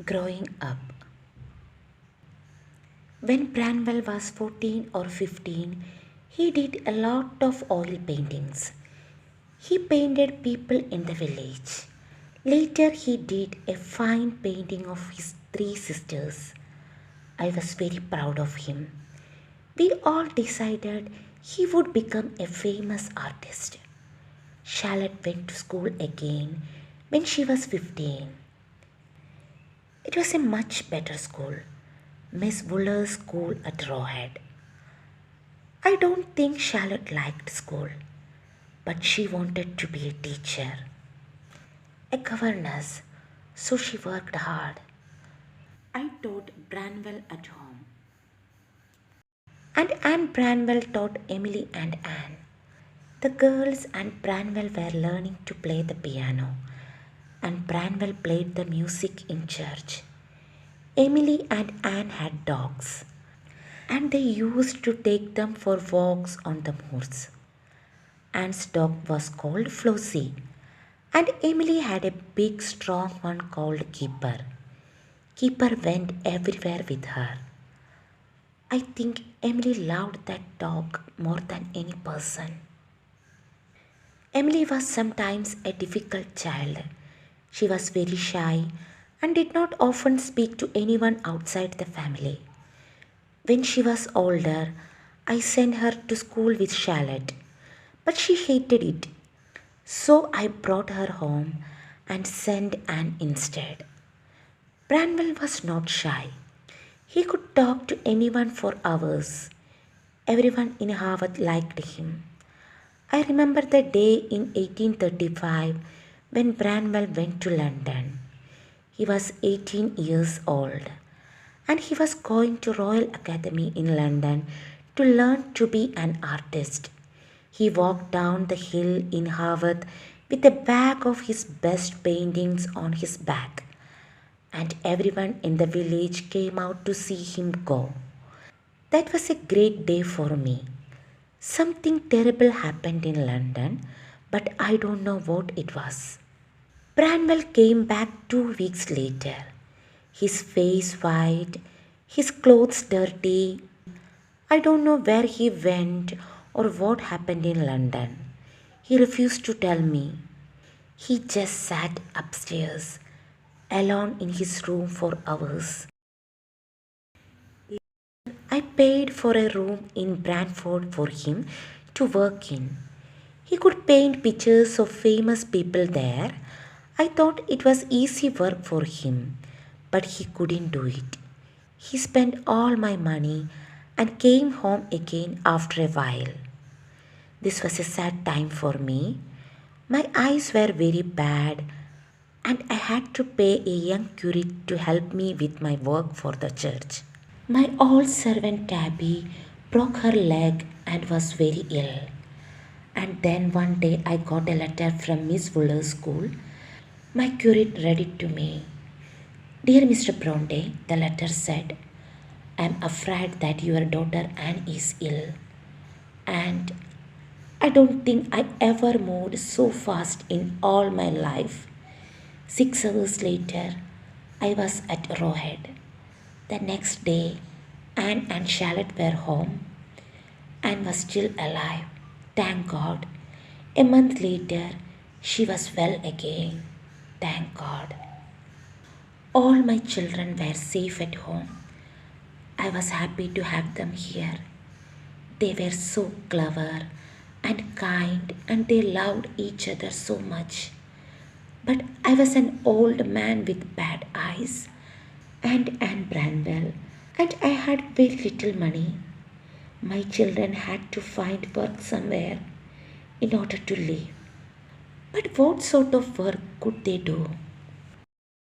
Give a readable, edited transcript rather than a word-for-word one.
Growing up. When Branwell was 14 or 15, he did a lot of oil paintings. He painted people in the village. Later, he did a fine painting of his three sisters. I was very proud of him. We all decided he would become a famous artist. Charlotte went to school again when she was 15. It was a much better school, Miss Wooler's school at Rowhead. I don't think Charlotte liked school, but she wanted to be a teacher, a governess, so she worked hard. I taught Branwell at home, and Anne Branwell taught Emily and Anne. The girls and Branwell were learning to play the piano, and Branwell played the music in church. Emily and Anne had dogs, and they used to take them for walks on the moors. Anne's dog was called Flossie, and Emily had a big, strong one called Keeper. Keeper went everywhere with her. I think Emily loved that dog more than any person. Emily was sometimes a difficult child. She was very shy and did not often speak to anyone outside the family. When she was older, I sent her to school with Charlotte, but she hated it. So I brought her home and sent Anne instead. Branwell was not shy. He could talk to anyone for hours. Everyone in Harvard liked him. I remember the day in 1835 when Branwell went to London. He was 18 years old and he was going to Royal Academy in London to learn to be an artist. He walked down the hill in Harvard with a bag of his best paintings on his back, and everyone in the village came out to see him go. That was a great day for me. Something terrible happened in London, but I don't know what it was. Branwell came back 2 weeks later, his face white, his clothes dirty. I don't know where he went or what happened in London. He refused to tell me. He just sat upstairs, alone in his room for hours. I paid for a room in Bradford for him to work in. He could paint pictures of famous people there. I thought it was easy work for him, but he couldn't do it. He spent all my money and came home again after a while. This was a sad time for me. My eyes were very bad, and I had to pay a young curate to help me with my work for the church. My old servant Tabby broke her leg and was very ill. And then one day I got a letter from Miss Wooler's school. My curate read it to me. Dear Mr. Bronte, the letter said, I am afraid that your daughter Anne is ill. And I don't think I ever moved so fast in all my life. 6 hours later, I was at Rowhead. The next day, Anne and Charlotte were home. Anne was still alive, thank God. A month later, she was well again, thank God. All my children were safe at home. I was happy to have them here. They were so clever and kind and they loved each other so much. But I was an old man with bad eyes and Anne Branwell, and I had very little money. My children had to find work somewhere in order to live. But what sort of work could they do?